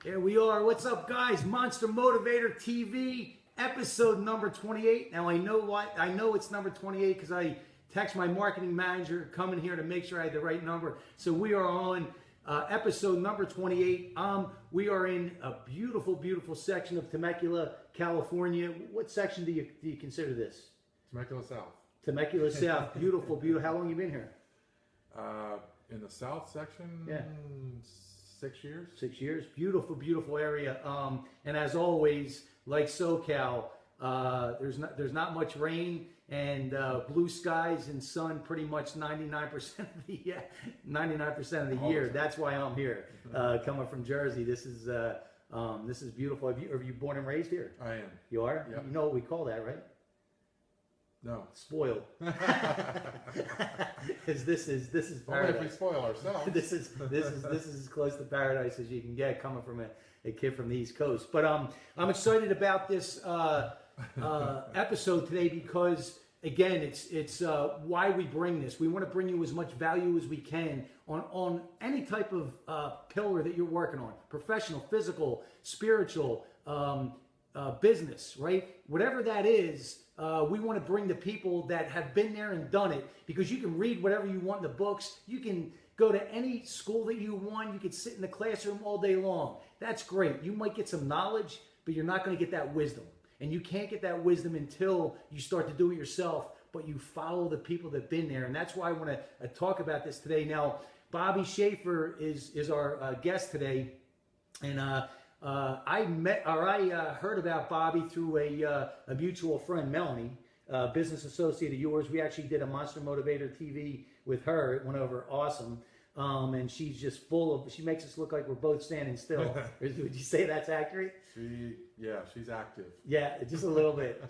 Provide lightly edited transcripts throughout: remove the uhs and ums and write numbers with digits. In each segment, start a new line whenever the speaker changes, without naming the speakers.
Here we are. What's up, guys? Monster Motivator TV, episode number 28. Now, I know it's number 28 because I text my marketing manager coming here to make sure I had the right number. So we are on episode number 28. We are in a beautiful, beautiful section of Temecula, California. What section do you consider this?
Temecula South.
Temecula South. Beautiful, beautiful. How long you been here?
In the South section,
yeah.
6 years.
6 years. Beautiful, beautiful area. And as always, like SoCal, there's not much rain and blue skies and sun pretty much 99% of the year. That's why I'm here, coming from Jersey. This is beautiful. Are you born and raised here?
I am.
You are?
Yep.
You know what we call that, right?
No.
Spoiled. Because this is paradise.
Only if we spoil ourselves.
This is as close to paradise as you can get coming from a kid from the East Coast. But I'm excited about this episode today because again, it's why we bring this. We want to bring you as much value as we can on any type of pillar that you're working on: professional, physical, spiritual, business, right? Whatever that is. We want to bring the people that have been there and done it, because you can read whatever you want in the books. You can go to any school that you want. You can sit in the classroom all day long. That's great. You might get some knowledge, but you're not going to get that wisdom. And you can't get that wisdom until you start to do it yourself, but you follow the people that have been there. And that's why I want to talk about this today. Now, Bobby Schaffer is our guest today. And I heard about Bobby through a mutual friend, Melanie, business associate of yours. We actually did a Monster Motivator TV with her. It went over awesome. And she's just she makes us look like we're both standing still. Would you say that's accurate?
She's active.
Yeah, just a little bit,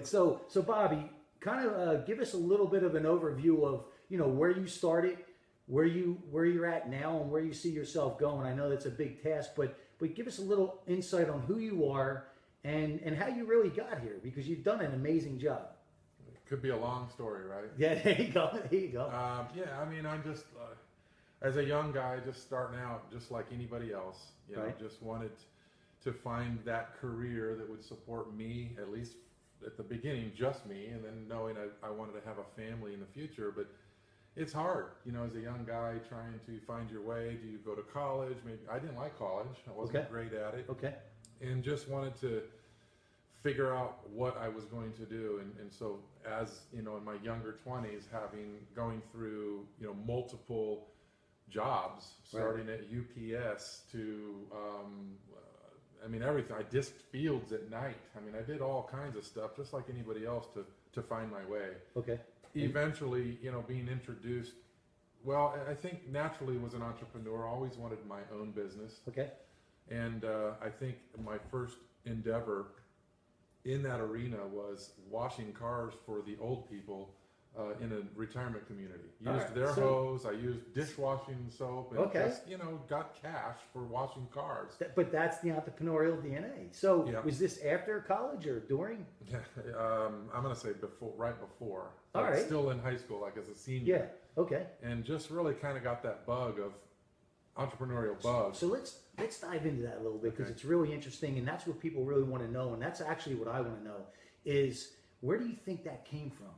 So Bobby, kind of give us a little bit of an overview of, where you started, where you're at now, and where you see yourself going. I know that's a big task, but give us a little insight on who you are and how you really got here, because you've done an amazing job.
It could be a long story, right?
Yeah, there you go.
I'm just, as a young guy, just starting out, just like anybody else,
right.
Just wanted to find that career that would support me, at least at the beginning, just me, and then knowing I wanted to have a family in the future. But it's hard, as a young guy trying to find your way. Do you go to college? Maybe I didn't like college. I wasn't great at it.
Okay.
And just wanted to figure out what I was going to do. And so as, in my younger 20s, going through, multiple jobs, starting at UPS to, everything. I disked fields at night. I did all kinds of stuff, just like anybody else, to find my way.
Okay.
Eventually, being introduced, I think naturally was an entrepreneur, always wanted my own business.
Okay.
And I think my first endeavor in that arena was washing cars for the old people in a retirement community. Used their hose, I used dishwashing soap, and just, got cash for washing cars.
But that's the entrepreneurial DNA. So was this after college or during?
I'm going to say right before.
All right.
Still in high school, like as a senior.
Yeah, okay.
And just really kind of got that bug of entrepreneurial bug.
So let's dive into that a little bit, because it's really interesting, and that's what people really want to know, and that's actually what I want to know is, where do you think that came from?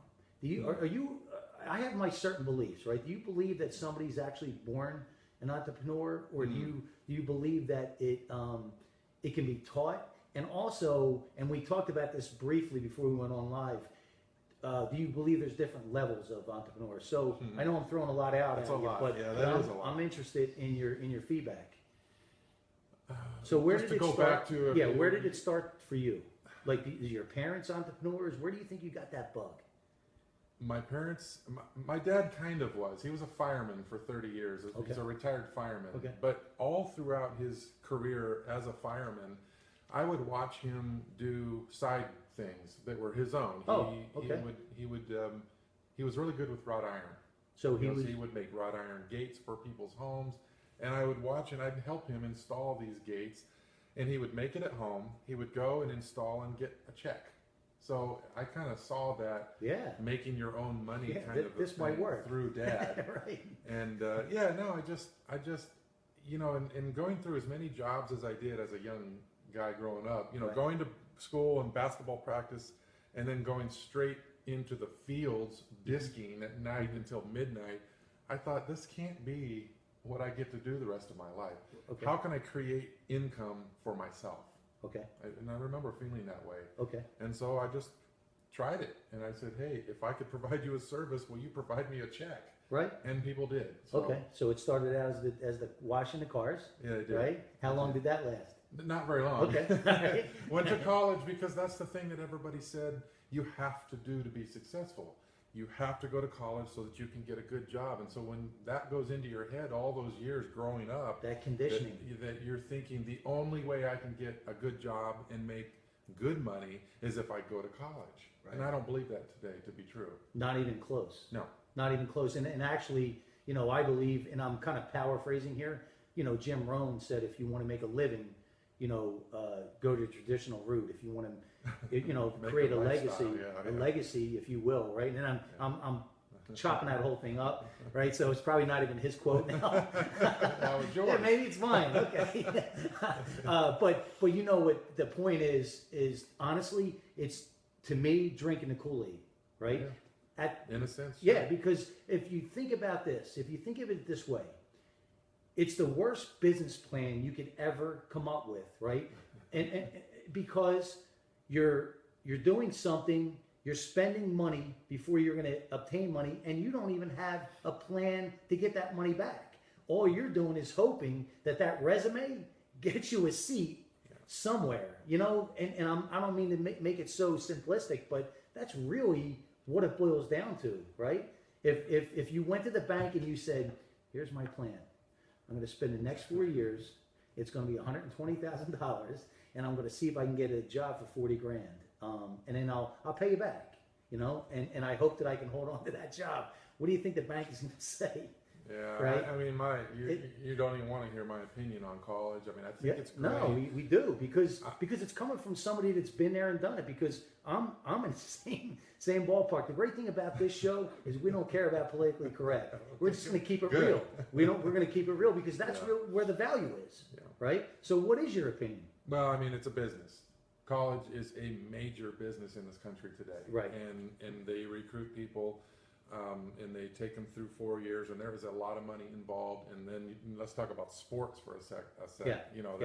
I have my certain beliefs, right? Do you believe that somebody's actually born an entrepreneur, or do you believe that it can be taught? And also, and we talked about this briefly before we went on live, do you believe there's different levels of entrepreneurs? So I know I'm throwing a lot out at you, but
that is a lot.
I'm interested in your feedback. So where did it start? Where did it start for you? Like, is your parents entrepreneurs? Where do you think you got that bug?
My parents, my dad kind of was. He was a fireman for 30 years. He's a retired fireman.
Okay.
But all throughout his career as a fireman, I would watch him do side things that were his own. He was really good with wrought iron.
So he
would make wrought iron gates for people's homes, and I would watch and I'd help him install these gates, and he would make it at home. He would go and install and get a check. So I kind of saw that making your own money kind of
this might work
through Dad.
Right.
And I just you know, in going through as many jobs as I did as a young guy growing up, you know,
Right.
going to school and basketball practice and then going straight into the fields disking at night until midnight, I thought this can't be what I get to do the rest of my life.
Okay.
How can I create income for myself?
Okay.
And I remember feeling that way.
Okay.
And so I just tried it. And I said, hey, if I could provide you a service, will you provide me a check?
Right.
And people did. So,
Okay. So it started out as the washing the cars.
Yeah, it did.
Right. How long did that last?
Not very long.
Okay.
Went to college because that's the thing that everybody said you have to do to be successful. You have to go to college so that you can get a good job. And so when that goes into your head all those years growing up,
That conditioning.
that you're thinking the only way I can get a good job and make good money is if I go to college.
Right.
And I don't believe that today to be true.
Not even close.
No.
Not even close. And actually, you know, I believe, and I'm kind of paraphrasing here, you know, Jim Rohn said, if you want to make a living, you know, go to traditional route. If you want to, you know, create a legacy, a legacy, if you will, right? And I'm chopping that whole thing up, right? So it's probably not even his quote now.
That was yours.
Yeah, maybe it's mine. Okay. But you know what the point is honestly, it's to me drinking the Kool-Aid, right?
Yeah. In a sense.
Yeah, because if you think about this, if you think of it this way, it's the worst business plan you could ever come up with, right? And because you're doing something, you're spending money before you're going to obtain money, and you don't even have a plan to get that money back. All you're doing is hoping that resume gets you a seat somewhere, you know. And I don't mean to make it so simplistic, but that's really what it boils down to, right? If you went to the bank and you said, "Here's my plan. I'm going to spend the next 4 years. It's going to be $120,000, and I'm going to see if I can get a job for 40 grand, and then I'll pay you back, you know. And I hope that I can hold on to that job." What do you think the bank is going to say?
Yeah,
right?
I mean, you don't even want to hear my opinion on college. I mean, I think it's great.
No, we do because it's coming from somebody that's been there and done it. Because I'm in the same ballpark. The great thing about this show is we don't care about politically correct. We're just going to keep it real. We're going to keep it real because that's real, where the value is, right? So, what is your opinion?
Well, I mean, it's a business. College is a major business in this country today,
right?
And they recruit people. And they take them through 4 years, and there is a lot of money involved. And then let's talk about sports for a sec.
Yeah.
You know,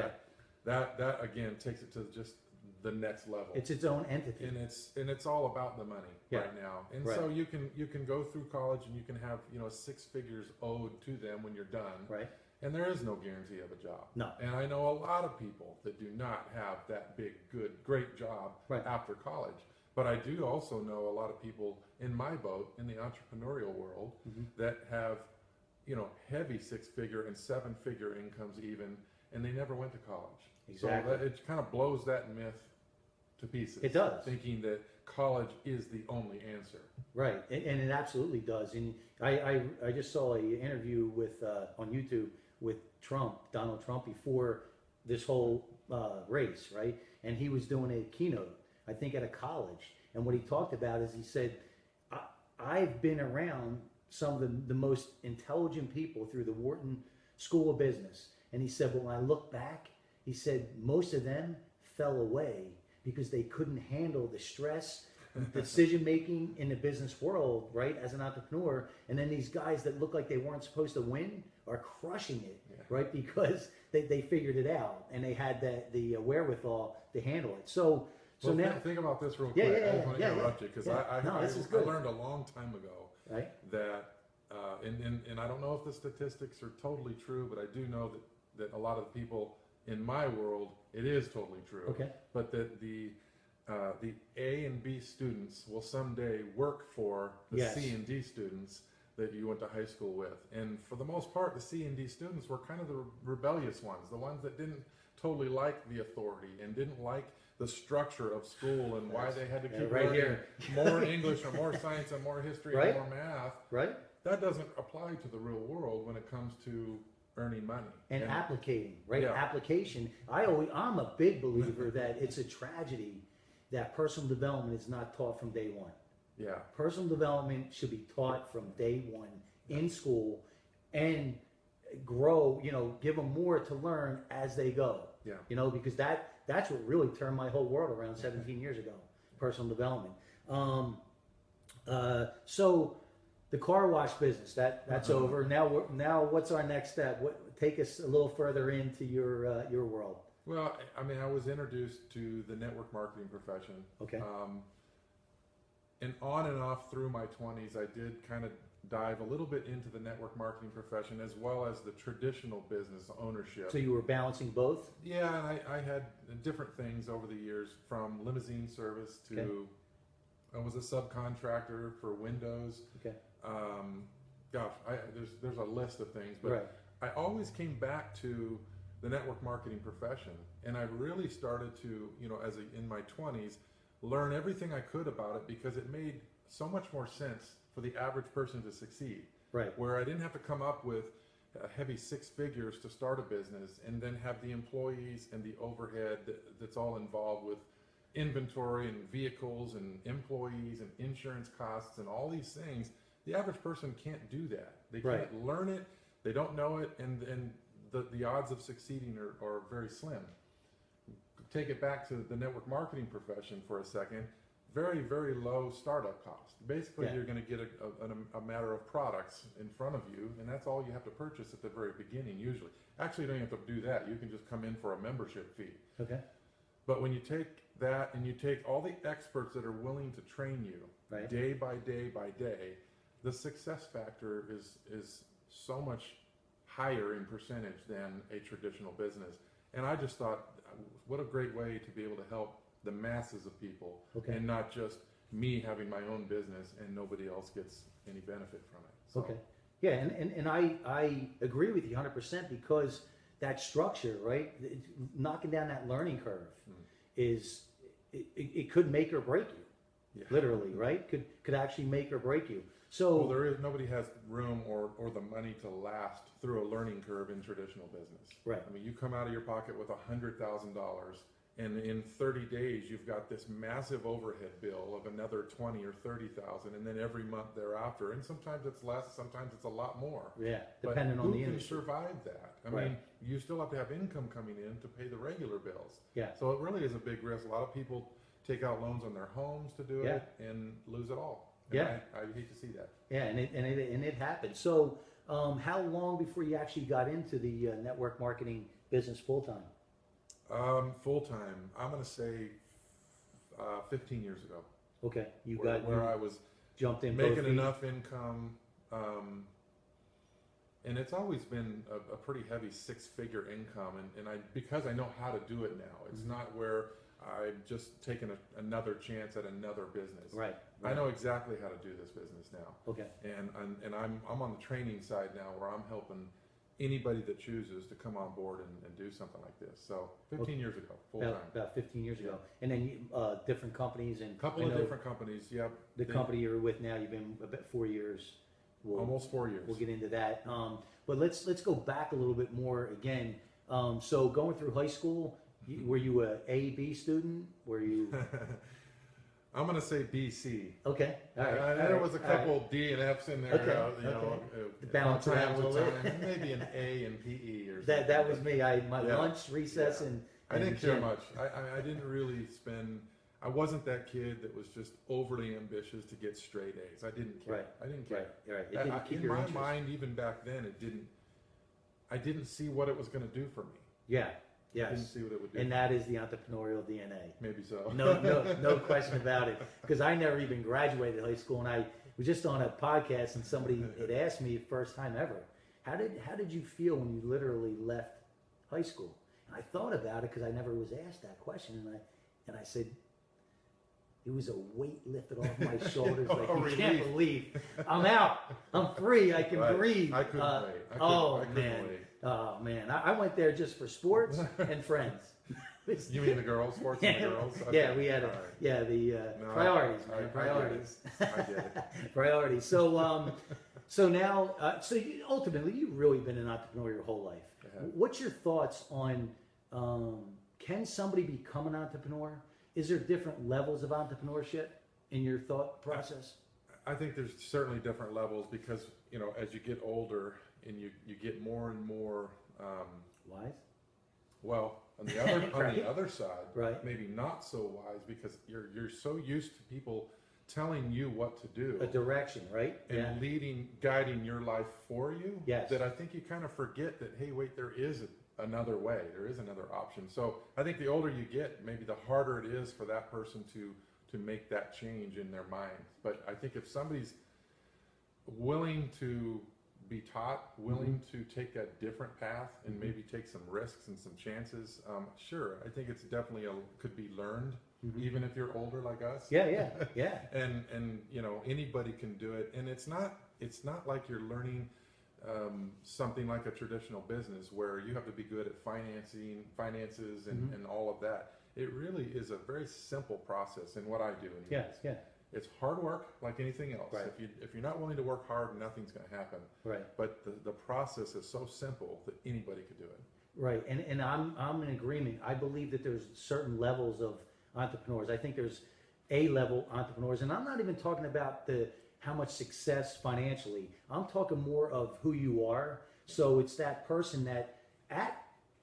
that again takes it to just the next level.
It's its own entity,
and it's all about the money right now. And so you can go through college and you can have, you know, 6 figures owed to them when you're done.
Right.
And there is no guarantee of a job.
No.
And I know a lot of people that do not have that big, good, great job after college. But I do also know a lot of people in my boat in the entrepreneurial world that have, you know, heavy 6-figure and 7-figure incomes even, and they never went to college.
Exactly.
So it kind of blows that myth to pieces.
It does.
Thinking that college is the only answer.
Right, and it absolutely does. And I just saw an interview with on YouTube with Donald Trump, before this whole race, right? And he was doing a keynote, I think, at a college. And what he talked about is, he said, I've been around some of the most intelligent people through the Wharton School of Business. And he said, when I look back, he said, most of them fell away because they couldn't handle the stress, decision making in the business world, right, as an entrepreneur. And then these guys that look like they weren't supposed to win are crushing it, right, because they figured it out and they had the wherewithal to handle it. So now
think about this real quick. I don't want to interrupt you because I learned a long time ago that and I don't know if the statistics are totally true, but I do know that a lot of the people in my world, it is totally true.
Okay.
But that the A and B students will someday work for the C and D students that you went to high school with. And for the most part, the C and D students were kind of the rebellious ones, the ones that didn't totally like the authority and didn't like the structure of school and why they had to keep learning more English or more science and more history and more math.
Right.
That doesn't apply to the real world when it comes to earning money
and applicating, right? Application. I'm a big believer that it's a tragedy that personal development is not taught from day one. Personal development should be taught from day one in school, and grow, give them more to learn as they go.
Yeah.
Because that's what really turned my whole world around 17 years ago, personal development. So the car wash business, that's over. Now what's our next step? Take us a little further into your world.
Well, I mean, I was introduced to the network marketing profession.
Okay.
And on and off through my 20s, I did kind of dive a little bit into the network marketing profession as well as the traditional business ownership.
So you were balancing both?
Yeah, and I had different things over the years, from limousine service to I was a subcontractor for windows.
Okay.
Gosh, there's a list of things, but I always came back to the network marketing profession, and I really started to, in my 20s, learn everything I could about it, because it made so much more sense for the average person to succeed.
Right.
Where I didn't have to come up with a heavy 6 figures to start a business and then have the employees and the overhead that's all involved with inventory and vehicles and employees and insurance costs and all these things. The average person can't do that. They can't learn it. They don't know it, and the odds of succeeding are very slim. Take it back to the network marketing profession for a second. Very, very low startup cost. Basically, you're going to get a matter of products in front of you, and that's all you have to purchase at the very beginning usually. Actually, you don't have to do that. You can just come in for a membership fee.
Okay.
But when you take that and you take all the experts that are willing to train you day by day by day, the success factor is so much higher in percentage than a traditional business. And I just thought, what a great way to be able to help the masses of people, and not just me having my own business and nobody else gets any benefit from it. So.
Okay. Yeah, and I agree with you 100%, because that structure, right, knocking down that learning curve is, it could make or break you, literally, right? Could actually make or break you. So
nobody has room or the money to last through a learning curve in traditional business.
Right.
I mean, you come out of your pocket with $100,000, and in 30 days you've got this massive overhead bill of another 20 or 30,000, and then every month thereafter, and sometimes it's less, sometimes it's a lot more.
Yeah, depending on the industry.
Who can survive that? I mean, you still have to have income coming in to pay the regular bills.
Yeah.
So it really is a big risk. A lot of people take out loans on their homes to do it and lose it all. And I hate to see that.
Yeah, and it happened. So how long before you actually got into the network marketing business full time?
Full time, I'm going to say 15 years ago.
Okay,
where I was
jumped in,
making enough income, and it's always been a pretty heavy 6-figure income, and because I know how to do it now. It's not where I'm just taking another chance at another business.
Right.
I know exactly how to do this business now.
Okay.
And I'm on the training side now, where I'm helping anybody that chooses to come on board and do something like this. So 15 years ago, full time.
About 15 years ago. And then different companies. And
couple of different companies, yep.
The company you're with now, you've been about 4 years.
Almost 4 years.
We'll get into that. But let's go back a little bit more again. So going through high school, were you a B student? Were you...
I'm going to say BC.
Okay. All right.
There was a couple D and F's in there.
Okay. Balance around a little bit.
Maybe an A in PE or something.
That was me. My lunch, recess, and
I didn't care much. I didn't really spend. I wasn't that kid that was just overly ambitious to get straight A's. I didn't care.
Right.
I didn't care.
Right. It didn't keep
in
your
my
interest.
mind, even back then, it didn't. I didn't see what it was going to do for me.
Yeah.
Yes. I didn't see what it would do.
And that is the entrepreneurial DNA.
Maybe so.
No question about it. Because I never even graduated high school, and I was just on a podcast, and somebody had asked me first time ever, how did you feel when you literally left high school? And I thought about it, because I never was asked that question, and I said, it was a weight lifted off my shoulders. Like, you can't believe I'm out. I'm free. I can breathe.
I couldn't wait. I couldn't wait.
Oh man, I went there just for sports and friends.
You mean the girls, sports and the girls? Okay.
Yeah, we had priorities, man. Priorities.
I get it.
Priorities. So, so now, ultimately, you've really been an entrepreneur your whole life. What's your thoughts on? Can somebody become an entrepreneur? Is there different levels of entrepreneurship in your thought process?
I think there's certainly different levels, because as you get older you get more and more
Wise?
well, on the other
Right.
on the other side,
Right.
maybe not so wise, because you're so used to people telling you what to do
A direction, right?
and guiding your life for you,
Yes.
that I think you kind of forget that, hey, wait, there is another way, there is another option. So I think the older you get, maybe the harder it is for that person to make that change in their mind. But I think if somebody's willing to be taught, willing to take a different path and maybe take some risks and some chances, sure, I think it's definitely could be learned, even if you're older like us.
Yeah.
And you know, anybody can do it, and it's not like you're learning something like a traditional business where you have to be good at finances and all of that. It really is a very simple process in what I do.
Yes.
It's hard work like anything else.
Right.
If you're not willing to work hard, nothing's going to happen.
Right.
But the process is so simple that anybody could do it.
Right. And I'm in agreement. I believe that there's certain levels of entrepreneurs. I think there's A-level entrepreneurs, and I'm not even talking about how much success financially. I'm talking more of who you are. So it's that person that at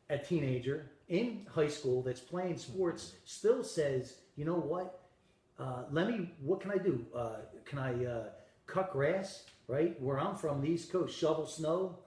a teenager in high school that's playing sports still says, you know what? What can I do? Can I cut grass, right? Where I'm from, the East Coast, shovel snow,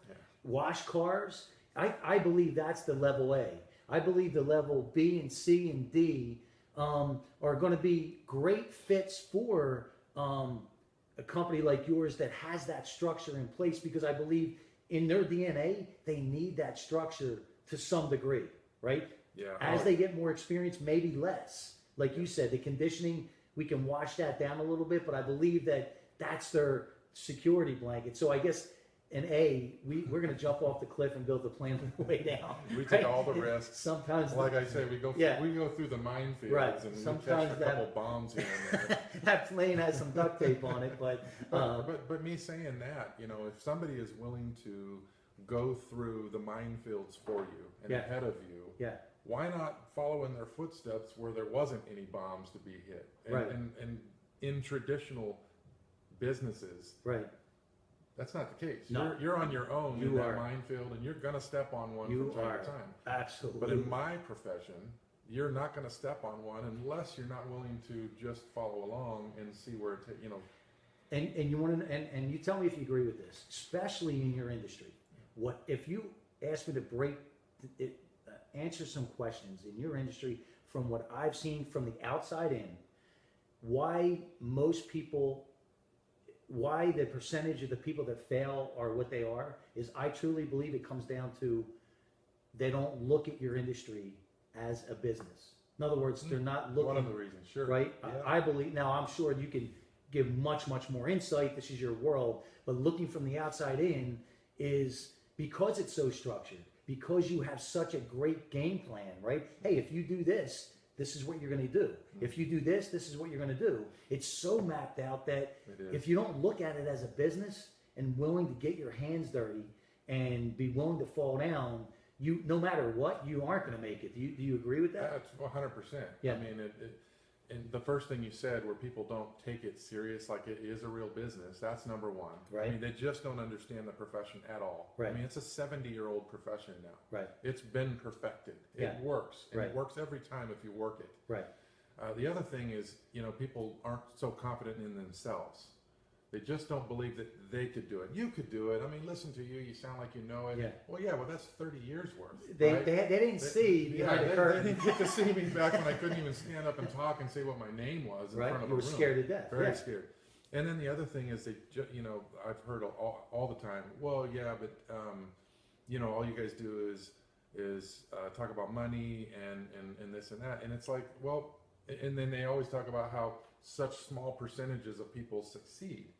wash cars. I believe that's the level A. I believe the level B and C and D are going to be great fits for a company like yours that has that structure in place, because I believe in their DNA, they need that structure to some degree, right?
Yeah.
As they get more experience, maybe less. Like you said, the conditioning, we can wash that down a little bit, but I believe that that's their security blanket. So I guess an A, we're going to jump off the cliff and build the plane on the way down.
We take all the risks.
Sometimes,
like I say, we go through the minefields,
Right.
and
Sometimes
we catch a couple bombs here and there.
that plane has some duct tape on it, but
But me saying that, you know, if somebody is willing to go through the minefields for you and ahead of you, why not follow in their footsteps where there wasn't any bombs to be hit? And in traditional businesses,
right,
that's not the case.
No.
You're on your own in that minefield, and you're going to step on one from time to time.
Absolutely.
But in my profession, you're not going to step on one unless you're not willing to just follow along and see where it takes, you know.
And you want to, and you tell me if you agree with this, especially in your industry. What if you ask me to answer some questions in your industry from what I've seen from the outside in, why the percentage of the people that fail are what they are, is I truly believe it comes down to they don't look at your industry as a business. In other words, they're not looking.
One of the reasons, sure.
Right?
Yeah.
I believe, now I'm sure you can give much, much more insight. This is your world. But looking from the outside in is because it's so structured, because you have such a great game plan, right? Hey, if you do this, this is what you're going to do. If you do this, this is what you're going to do. It's so mapped out that if you don't look at it as a business and willing to get your hands dirty and be willing to fall down, you, no matter what, you aren't going to make it. Do you agree with that?
That's 100%.
Yeah.
I mean, and the first thing you said, where people don't take it serious like it is a real business, that's number one.
Right.
I mean, they just don't understand the profession at all.
Right.
I mean, it's a 70-year-old profession now.
Right.
It's been perfected.
Yeah.
It works. And
Right.
it works every time if you work it.
Right.
The other thing is, you know, people aren't so confident in themselves. They just don't believe that they could do it. You could do it. I mean, listen to you. You sound like you know it.
Yeah.
Well, that's 30 years worth.
They
right?
they didn't see behind the curtain.
They didn't get to see me back when I couldn't even stand up and talk and say what my name was in
Right.
front of
You
a
were
room.
scared to death.
Very
Yeah.
scared. And then the other thing is you know, I've heard all the time, well, yeah, but you know, all you guys do is talk about money and this and that. And it's like, well, and then they always talk about how such small percentages of people succeed.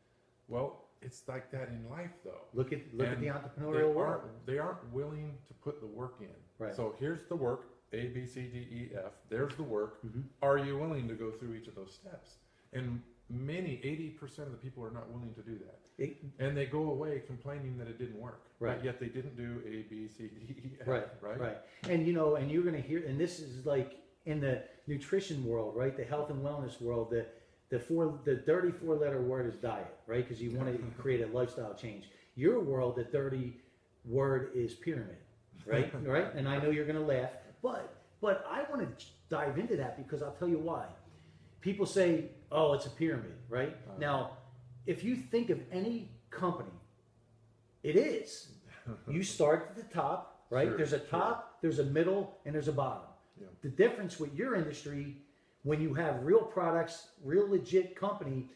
Well, it's like that in life, though.
Look at the entrepreneurial world.
They aren't willing to put the work in.
Right.
So here's the work: A, B, C, D, E, F. There's the work.
Mm-hmm.
Are you willing to go through each of those steps? And 80% of the people are not willing to do that. And they go away complaining that it didn't work.
Right.
But yet they didn't do A, B, C, D, E, F.
Right.
Right.
And you know, and you're going to hear, and this is like in the nutrition world, right? The health and wellness world. The dirty 4-letter word is diet, right? Because you want to create a lifestyle change. Your world, the dirty word is pyramid, right? Right? And I know you're going to laugh, but I want to dive into that because I'll tell you why. People say, "Oh, it's a pyramid," right? Now, if you think of any company, it is. You start at the top, right?
Sure,
There's a top, there's a middle, and there's a bottom.
Yeah.
The difference with your industry, when you have real products, real legit company,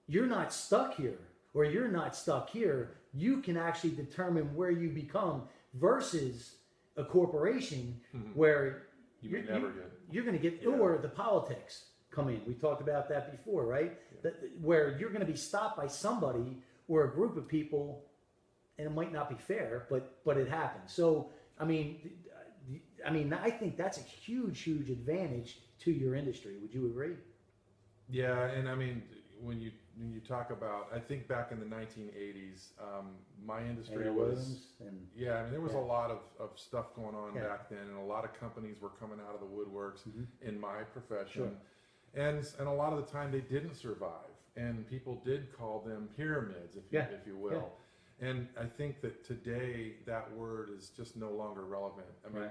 you're not stuck here or you're not stuck here. You can actually determine where you become versus a corporation where
you may never get.
You're going to get, or the politics come in. We talked about that before, right? Where you're going to be stopped by somebody or a group of people, and it might not be fair, but it happens. So, I mean, I think that's a huge advantage to your industry. Would you agree?
Yeah, and I mean, when you talk about, I think back in the 1980s, my industry was, I mean, there was a lot of stuff going on back then, and a lot of companies were coming out of the woodworks in my profession, and a lot of the time they didn't survive, and people did call them pyramids, if you will. And I think that today that word is just no longer relevant. I mean,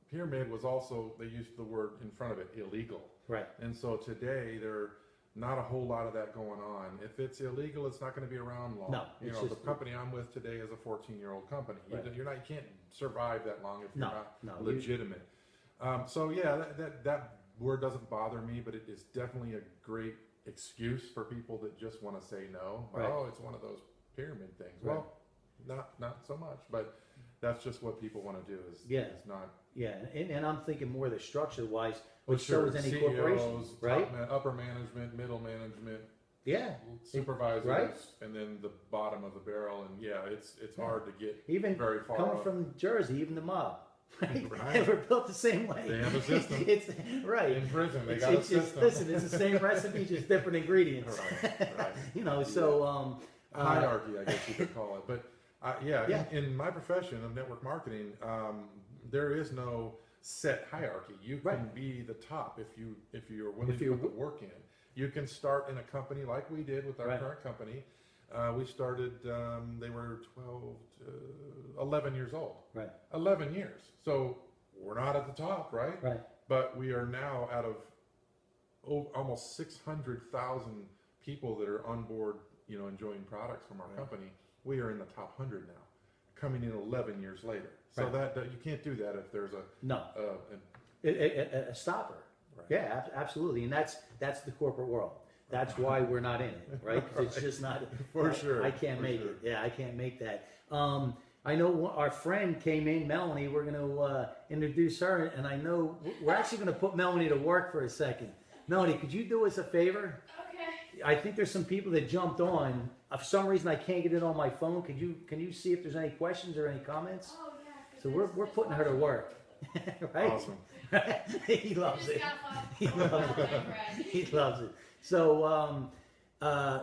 pyramid was also, they used the word in front of it, illegal.
Right.
And so today there not a whole lot of that going on. If it's illegal, it's not going to be around long.
No,
you know, the company I'm with today is a 14-year-old company.
Right.
You can't survive that long if you're not legitimate. So yeah, that word doesn't bother me, but it is definitely a great excuse for people that just want to say no.
Right.
Oh, it's one of those pyramid things. Right. Well, not so much, but that's just what people want to do. Is not.
Yeah, and I'm thinking more the structure wise,
Well,
which so is any
CEOs,
corporation, right?
Upper management, middle management,
yeah,
supervisors,
right?
And then the bottom of the barrel. And it's hard to get
even
very far
coming
up.
from Jersey, even the mob. Right?
Right.
We're built the same way.
They have a system.
It's right.
In prison, they got a system.
Listen, it's the same recipe, just different ingredients.
Right.
You know, so
hierarchy, I guess you could call it. But in my profession of network marketing, there is no set hierarchy. You can be the top if you're willing to put the work in. You can start in a company like we did with our current company. We started, they were 11 years old. Right. 11 years. So we're not at the top, right? Right. But we are now out of almost 600,000 people that are on board, enjoying products from our company. We are in the top 100 now, coming in 11 years later. So that you can't do that if there's a
stopper. Right. Yeah, absolutely. And that's the corporate world. That's why we're not in it, right? Because it's just not.
Sure.
I can't make it. Yeah, I can't make that. I know our friend came in, Melanie. We're going to introduce her, and I know we're actually going to put Melanie to work for a second. Melanie, could you do us a favor? Okay. I think there's some people that jumped on. For some reason, I can't get it on my phone. Can you see if there's any questions or any comments? Oh yeah. So we're putting her to work, right?
Awesome.
He loves it. He loves it. He loves it. So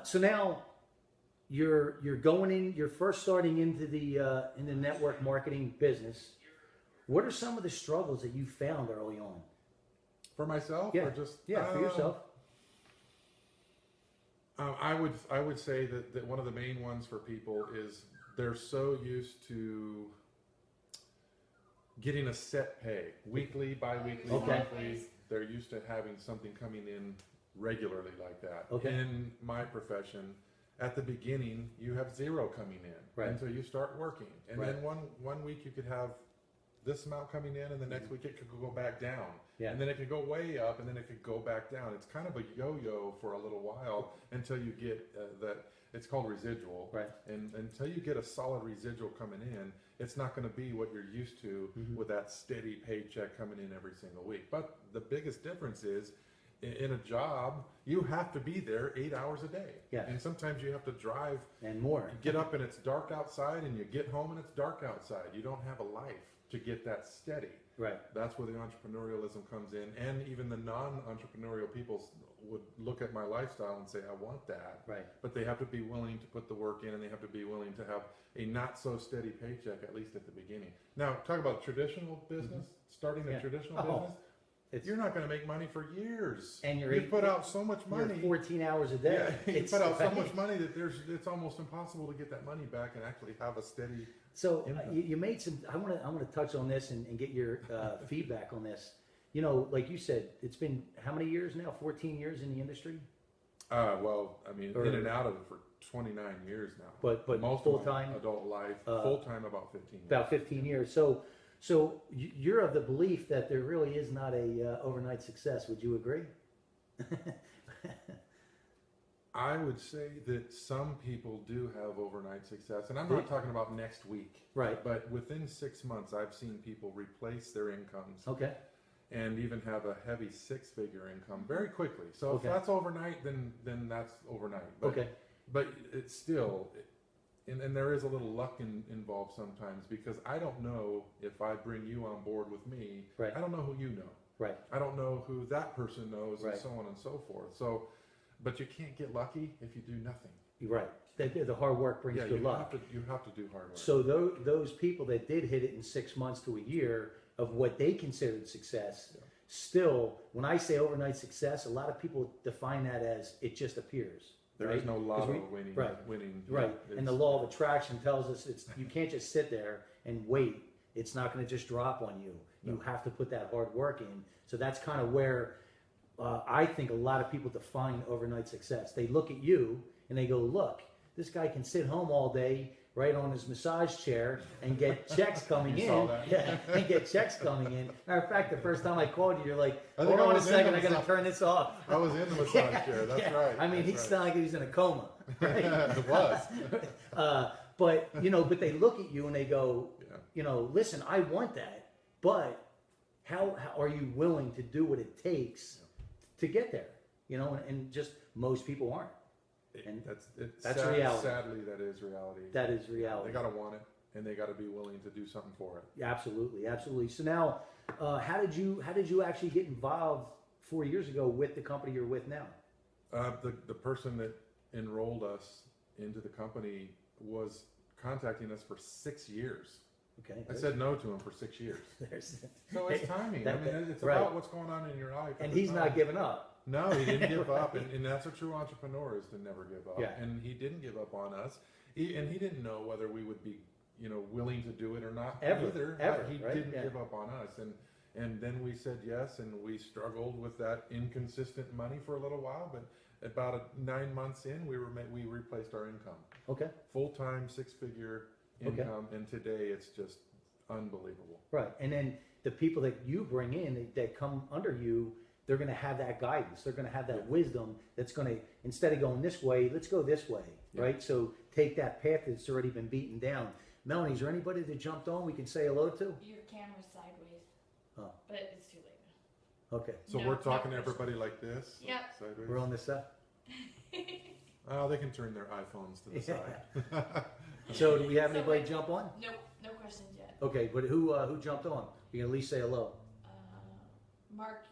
so now you're going in. You're first starting into the network marketing business. What are some of the struggles that you found early on?
For myself, or just
for yourself.
I would say that one of the main ones for people is they're so used to getting a set pay, weekly, bi-weekly, monthly. They're used to having something coming in regularly like that. Okay. In my profession, at the beginning, you have zero coming in until you start working. And then one week you could have this amount coming in, and the next week it could go back down. Yeah. And then it could go way up, and then it could go back down. It's kind of a yo-yo for a little while until you get that. It's called residual. Right. And until you get a solid residual coming in, it's not going to be what you're used to with that steady paycheck coming in every single week. But the biggest difference is, in a job, you have to be there 8 hours a day. Yeah. And sometimes you have to drive and more. You get up and it's dark outside, and you get home and it's dark outside. You don't have a life to get that steady. Right. That's where the entrepreneurialism comes in, and even the non-entrepreneurial people would look at my lifestyle and say, I want that. Right. But they have to be willing to put the work in, and they have to be willing to have a not so steady paycheck, at least at the beginning. Now, talk about traditional business, starting a traditional business. You're not going to make money for years. And you put out so much money. 14 hours a day. Yeah, you put out so much money that it's almost impossible to get that money back and actually have a steady
So
income.
you made some. I want to touch on this and get your feedback on this. You know, like you said, it's been how many years now? 14 years in the industry.
Well, I mean,
Or-
in and out of it for 29 years now.
But
most
full
of my
time,
adult life, full time about 15 years.
about 15 years. So you're of the belief that there really is not a overnight success. Would you agree?
I would say that some people do have overnight success, and I'm not talking about next week.
Right.
But within 6 months, I've seen people replace their incomes
Okay.
and even have a heavy six-figure income very quickly. So
Okay.
if that's overnight, then that's overnight. But,
Okay.
But it's still, and there is a little luck involved sometimes, because I don't know if I bring you on board with me.
Right.
I don't know who you know.
Right.
I don't know who that person knows,
Right.
and so on and so forth. So, but you can't get lucky if you do nothing.
You're right. The hard work brings
Yeah,
good
you
luck.
have to do hard work.
So those people that did hit it in 6 months to a year of what they considered success, still, when I say overnight success, a lot of people define that as it just appears.
There
right?
is no
'Cause
lotto
we-
winning.
right.
Winning.
Right.
Yeah,
And the law of attraction tells us you can't just sit there and wait. It's not going to just drop on you. You have to put that hard work in. So that's kind of where I think a lot of people define overnight success. They look at you and they go, look, this guy can sit home all day, right on his massage chair and get checks coming
You
in.
saw that.
Yeah, and get checks coming in. Matter of fact, the first time I called you, you're like,
I think
hold
I
on a
was in
second,
the
I got to
massage-
turn this off.
I was in the massage chair. That's
Yeah.
right.
I mean, he
That's
sounded like he was in a coma. Right?
It was.
But but they look at you and they go,
Yeah.
listen, I want that, but how are you willing to do what it takes to get there? And just most people aren't. And
That's
reality.
Sadly, that is reality.
that is reality.
They got to want it, and they got to be willing to do something for it.
Yeah, absolutely, absolutely. So now, how did you actually get involved 4 years ago with the company you're with now?
The person that enrolled us into the company was contacting us for 6 years.
Okay,
I said no to him for 6 years.
there's,
So it's timing.
That-
I mean, it's
right.
about what's going on in your life.
and
at the
he's
time.
not giving up.
No, he didn't give up, and that's a true entrepreneur, is to never give up.
Yeah.
And he didn't give up on us, and he didn't know whether we would be, willing to do it or not
Ever,
either.
ever,
He
right?
didn't
Yeah.
give up on us, and then we said yes, and we struggled with that inconsistent money for a little while, but about 9 months in, we replaced our income,
Okay,
full-time 6-figure
Okay.
income, and today it's just unbelievable.
right. And then the people that you bring in that come under you, they're going to have that guidance. They're going to have that wisdom that's going to, instead of going this way, let's go this way,
Yeah.
right? So take that path that's already been beaten down. Melanie, is there anybody that jumped on we can say hello to?
Your camera's sideways.
Oh.
But it's too late now.
Okay,
So
No,
we're talking
no
to everybody like this?
Yep.
Sideways?
we're on this side.
Oh, they can turn their iPhones to the side.
So do we have
So
anybody
wait.
jump on?
Nope, no questions yet.
Okay, but who jumped on? You can at least say hello.
Mark,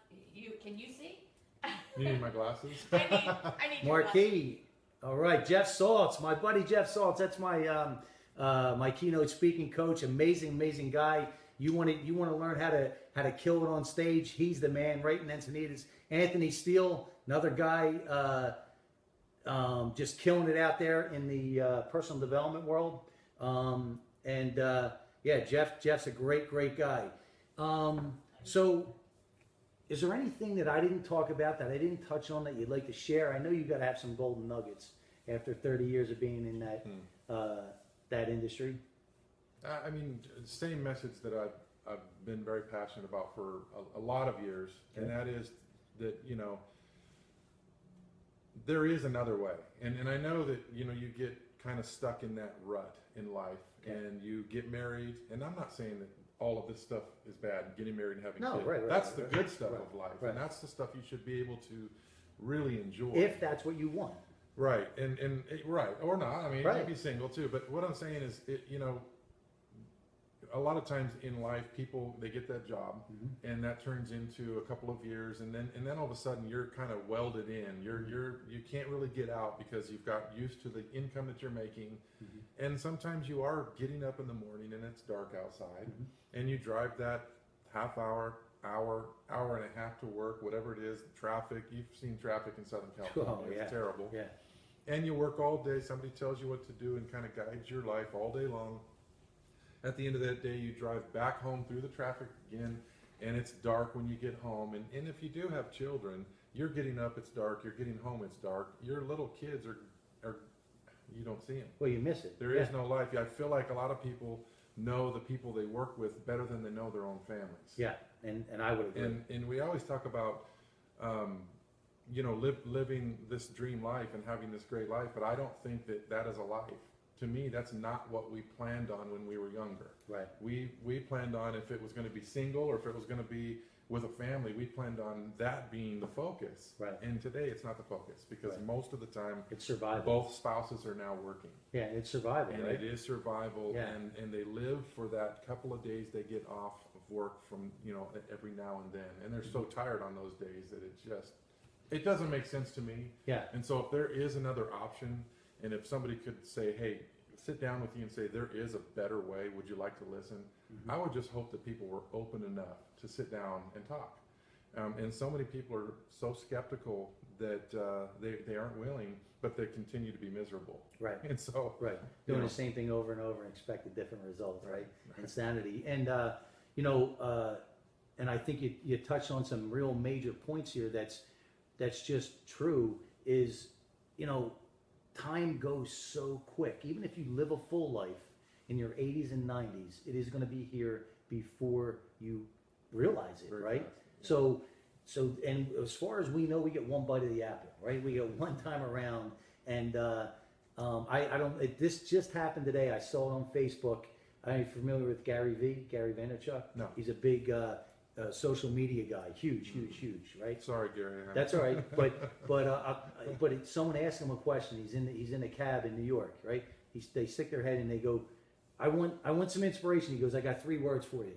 can you see?
You need my glasses?
I need your glasses.
Marquis. All right, Jeff Saltz, my buddy Jeff Saltz. That's my my keynote speaking coach. Amazing guy. You want to learn how to kill it on stage. He's the man right in Encinitas. Anthony Steele, another guy, just killing it out there in the personal development world. Yeah, Jeff's a great guy. So, is there anything that I didn't talk about, that I didn't touch on, that you'd like to share? I know you've got to have some golden nuggets after 30 years of being in that industry.
I mean, same message that I've been very passionate about for a lot of years, and that is that, there is another way. And I know that, you get kind of stuck in that rut in life, and you get married, and I'm not saying that all of this stuff is bad, getting married and having kids.
Right,
that's the
right,
good stuff
right,
of life,
right.
and that's the stuff you should be able to really enjoy.
If that's what you want.
Right, and right, or not. I mean, you
Right.
might be single too. But what I'm saying is, a lot of times in life, people, they get that job, and that turns into a couple of years, and then all of a sudden you're kind of welded in. You can't really get out because you've got used to the income that you're making, and sometimes you are getting up in the morning and it's dark outside, and you drive that half hour and a half to work, whatever it is. Traffic. You've seen traffic in Southern California.
Oh, yeah.
It's terrible.
Yeah.
And you work all day. Somebody tells you what to do and kind of guides your life all day long. at the end of that day, you drive back home through the traffic again, and it's dark when you get home. And if you do have children, you're getting up, it's dark. You're getting home, it's dark. Your little kids are you don't see them.
Well, you miss it.
There is no life. I feel like a lot of people know the people they work with better than they know their own families.
Yeah, and I would agree.
And we always talk about, living this dream life and having this great life, but I don't think that is a life. To me, that's not what we planned on when we were younger.
Right.
We planned on, if it was going to be single or if it was going to be with a family, we planned on that being the focus.
Right.
And today it's not the focus, because most of the time
it's survival.
Both spouses are now working.
Yeah, it's survival,
and
right?
It is survival.
Yeah.
And they live for that couple of days they get off of work from, every now and then. And they're so tired on those days that it doesn't make sense to me.
Yeah.
And so if there is another option, and if somebody could say, hey, sit down with you and say, there is a better way, would you like to listen? I would just hope that people were open enough to sit down and talk. And so many people are so skeptical that they aren't willing, but they continue to be miserable.
Right.
And so
doing the same thing over and over and expect a different result, right? Insanity. And and I think you touched on some real major points here. That's just true. Is time goes so quick. Even if you live a full life in your 80s and 90s, it is going to be here before you realize it, right?
Fast, yeah.
So, and as far as we know, we get one bite of the apple, right? We get one time around, and I don't. This just happened today. I saw it on Facebook. Are you familiar with Gary Vaynerchuk?
No.
He's a big social media guy. Huge, right?
Sorry, Gary.
That's all right. But someone asked him a question. He's in a cab in New York, right? They stick their head and they go, I want some inspiration. He goes, I got 3 words for you.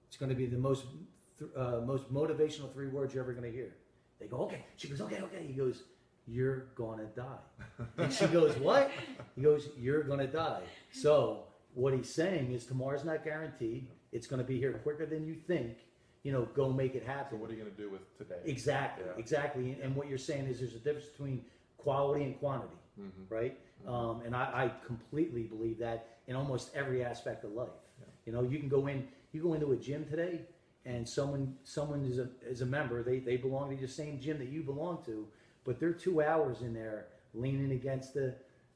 It's going to be the most motivational 3 words you're ever going to hear. They go, okay. She goes, okay. He goes, you're going to die. And she goes, what? He goes, you're going to die. So what he's saying is tomorrow's not guaranteed. It's going to be here quicker than you think. Go make it happen.
So what are you going to do with today?
Exactly. And what you're saying is there's a difference between quality and quantity, right? And I completely believe that in almost every aspect of life. Yeah. You can go into a gym today, and someone is a member. They belong to the same gym that you belong to, but they're 2 hours in there leaning against the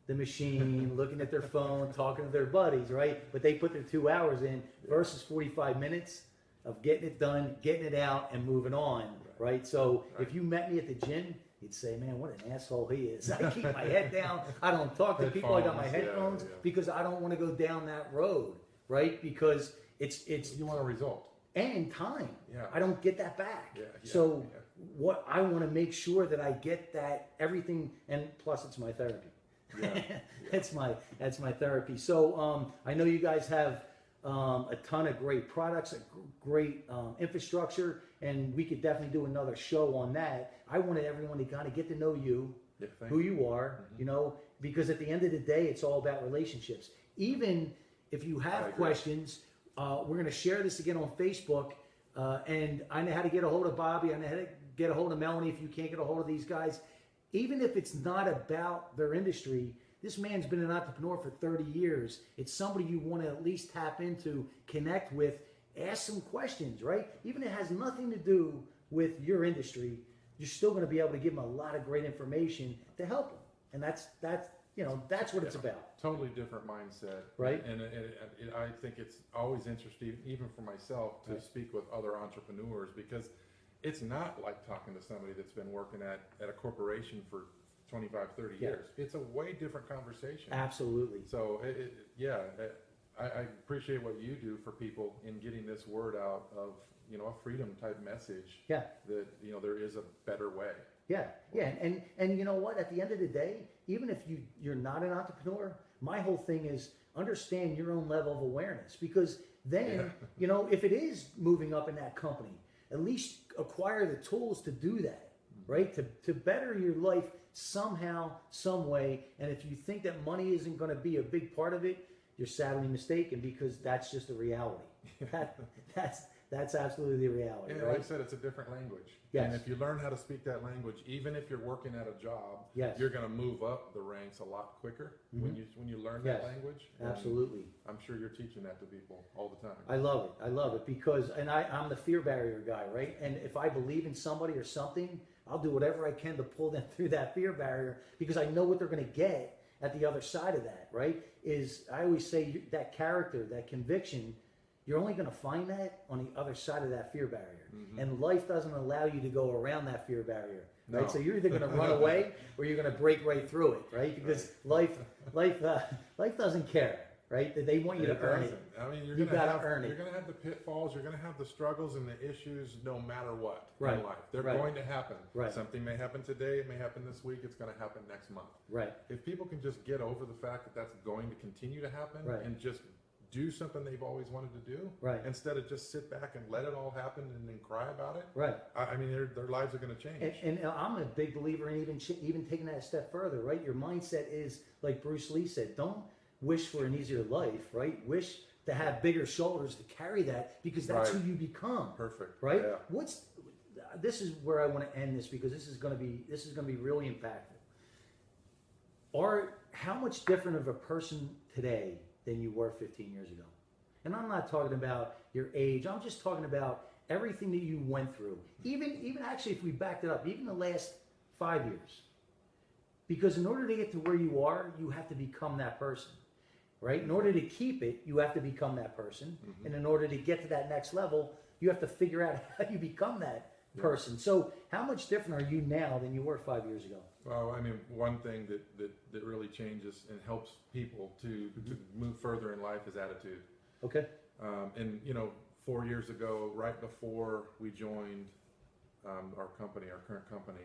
machine, looking at their phone, talking to their buddies, right? But they put their 2 hours in versus 45 minutes of getting it done, getting it out, and moving on, right? So if you met me at the gym, you'd say, man, what an asshole he is. I keep my head down. I don't talk to people. I got my headphones because I don't want to go down that road, right? Because it's
you want a result.
And time.
Yeah.
I don't get that back. What I want to make sure that I get that everything, and plus it's my therapy. Yeah. That's my therapy. So I know you guys have a ton of great products, a great infrastructure, and we could definitely do another show on that. I wanted everyone to kind of get to know you, who you are, because at the end of the day, it's all about relationships. Even if you have questions, we're going to share this again on Facebook, and I know how to get a hold of Bobby. I know how to get a hold of Melanie if you can't get a hold of these guys. Even if it's not about their industry, this man's been an entrepreneur for 30 years. It's somebody you want to at least tap into, connect with, ask some questions, right? Even if it has nothing to do with your industry, you're still going to be able to give them a lot of great information to help them. And that's what it's about.
Totally different mindset.
Right.
And I think it's always interesting, even for myself, to speak with other entrepreneurs, because it's not like talking to somebody that's been working at a corporation for 25, 30 years. It's a way different conversation.
Absolutely.
So, I appreciate what you do for people in getting this word out of, a freedom type message.
Yeah.
That, there is a better way.
Yeah. And you know what? At the end of the day, even if you're not an entrepreneur, my whole thing is understand your own level of awareness, because then, if it is moving up in that company, at least acquire the tools to do that, right? To better your life somehow, some way. And if you think that money isn't going to be a big part of it, you're sadly mistaken, because that's just a reality. That's absolutely the reality.
And
right?
like I said, it's a different language.
Yes.
And if you learn how to speak that language, even if you're working at a job,
Yes.
you're going to move up the ranks a lot quicker when you learn that
Yes.
language. And
Absolutely.
I'm sure you're teaching that to people all the time.
I love it. I love it because, and I'm the fear barrier guy, right? And if I believe in somebody or something, I'll do whatever I can to pull them through that fear barrier because I know what they're going to get at the other side of that, right? Is I always say that character, that conviction, you're only going to find that on the other side of that fear barrier. And life doesn't allow you to go around that fear barrier, right?
No.
So you're either going to run away or you're going to break right through it, right? Because life doesn't care, right? They want you to earn it.
I mean,
You gotta earn it.
You're going to have the pitfalls. You're going to have the struggles and the issues, no matter what
Right.
in life. They're
Right.
going to happen.
Right.
Something may happen today. It may happen this week. It's going to happen next month.
Right.
If people can just get over the fact that that's going to continue to happen
Right.
and just do something they've always wanted to do,
Right.
instead of just sit back and let it all happen and then cry about it.
Right.
I mean, their lives are going to change.
And I'm a big believer in even taking that a step further, right? Your mindset is like Bruce Lee said, don't wish for an easier life, right? Wish to have bigger shoulders to carry that because that's
Right.
who you become.
Perfect.
Right?
Yeah.
This is where I want to end this because this is going to be really impactful. How much different of a person today than you were 15 years ago? And I'm not talking about your age. I'm just talking about everything that you went through. Even actually, if we backed it up, even the last 5 years. Because in order to get to where you are, you have to become that person, right? In order to keep it, you have to become that person. And in order to get to that next level, you have to figure out how you become that person. So how much different are you now than you were 5 years ago?
Well, I mean, one thing that really changes and helps people to move further in life is attitude.
Okay.
And 4 years ago, right before we joined our current company,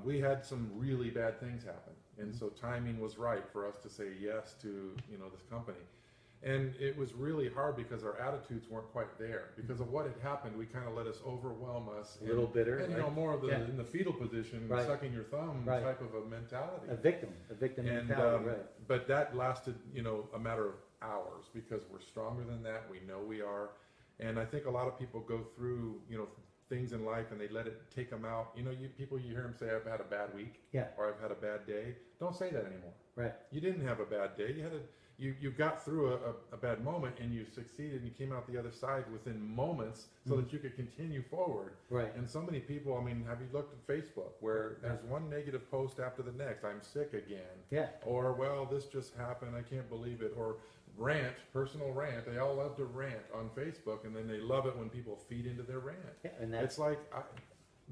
we had some really bad things happen, and so timing was right for us to say yes to this company. And it was really hard because our attitudes weren't quite there. Because of what had happened, we kind of let us overwhelm us.
A little bitter,
and
right?
more of the
Yeah.
in the fetal position,
Right.
sucking your thumb
Right.
type of a mentality.
A victim
And
mentality, right?
but that lasted a matter of hours because we're stronger than that. We know we are, and I think a lot of people go through things in life and they let it take them out. You hear them say, "I've had a bad week,"
Yeah.
or "I've had a bad day." Don't say that anymore.
Right.
You didn't have a bad day. You got through a bad moment and you succeeded and you came out the other side within moments so that you could continue forward.
Right.
And so many people, I mean, have you looked at Facebook where there's one negative post after the next? I'm sick again.
Yeah.
Or, well, this just happened. I can't believe it. Or personal rant. They all love to rant on Facebook, and then they love it when people feed into their rant.
Yeah, and that's
It's like,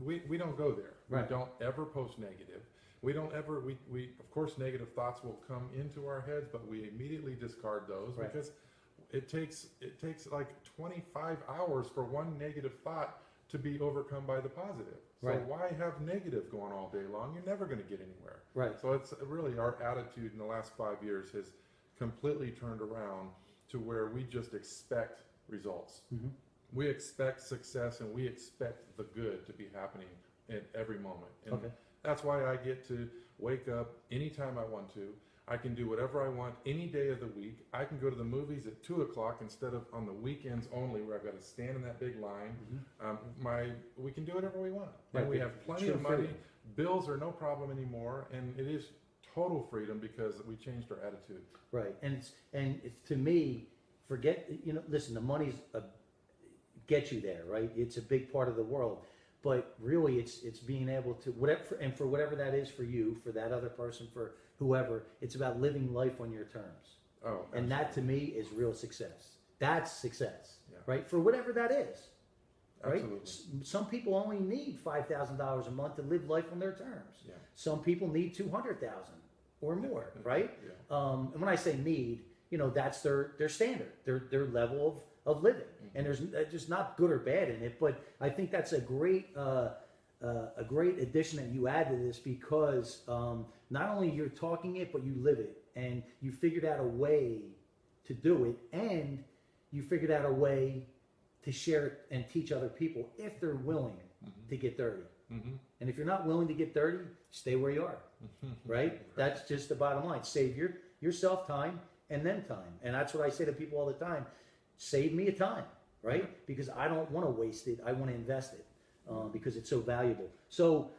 we don't go there.
Right.
We don't ever post negative. We don't ever, of course, negative thoughts will come into our heads, but we immediately discard those
Right.
because it takes like 25 hours for one negative thought to be overcome by the positive. So
Right.
why have negative going all day long? You're never going to get anywhere.
Right.
So it's really our attitude in the last 5 years has completely turned around to where we just expect results. We expect success and we expect the good to be happening at every moment. And
Okay.
that's why I get to wake up anytime I want to. I can do whatever I want any day of the week. I can go to the movies at 2 o'clock instead of on the weekends only where I've got to stand in that big line. We can do whatever we want.
Right.
And we have plenty
True
of money.
freedom.
Bills are no problem anymore. And it is total freedom because we changed our attitude.
Right, and it's to me, listen, the money's get you there, right? It's a big part of the world, but really, it's being able to for whatever that is for you, for that other person, for whoever, it's about living life on your terms,
Oh,
and that to me is real success. That's success,
Yeah.
right? For whatever that is, right?
Absolutely.
Some people only need $5,000 a month to live life on their terms.
Yeah.
Some people need 200,000 or more, right?
Yeah.
And when I say need, that's their standard, their level of living. And there's just not good or bad in it, but I think that's a great addition that you add to this because not only you're talking it, but you live it, and you figured out a way to do it, and you figured out a way to share it and teach other people if they're willing to get dirty. And if you're not willing to get dirty, stay where you are, right? That's just the bottom line. Save yourself time and then time. And that's what I say to people all the time. Save me a time. right? Because I don't want to waste it. I want to invest it because it's so valuable. So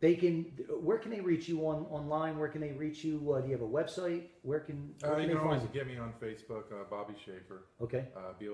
where can they reach you online? Where can they reach you? Do you have a website? Where can
You
they
can
find
always
you?
get me on Facebook, Bobby Schaffer.
Okay.
Bobby.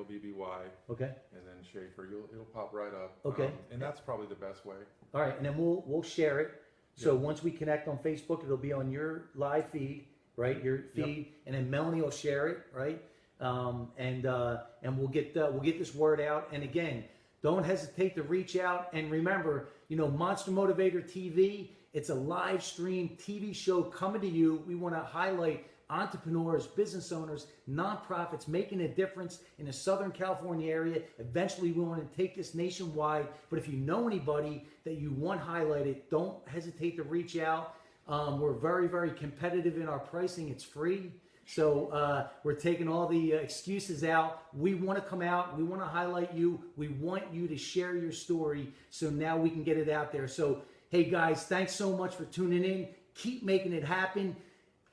Okay.
And then Schaffer, it'll pop right up.
Okay.
And that's probably the best way.
All right, and then we'll share it. So once we connect on Facebook, it'll be on your live feed, right? Your feed, and then Melanie will share it, right? And we'll get this word out. And again, don't hesitate to reach out. And remember, Monster Motivator TV. It's a live stream TV show coming to you. We want to highlight entrepreneurs, business owners, nonprofits making a difference in the Southern California area. Eventually, we want to take this nationwide. But if you know anybody that you want highlighted, don't hesitate to reach out. We're very, very competitive in our pricing. It's free. So we're taking all the excuses out. We want to come out. We want to highlight you. We want you to share your story. So now we can get it out there. So, hey, guys, thanks so much for tuning in. Keep making it happen.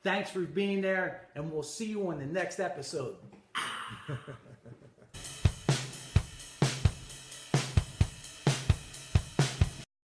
Thanks for being there, and we'll see you on the next episode.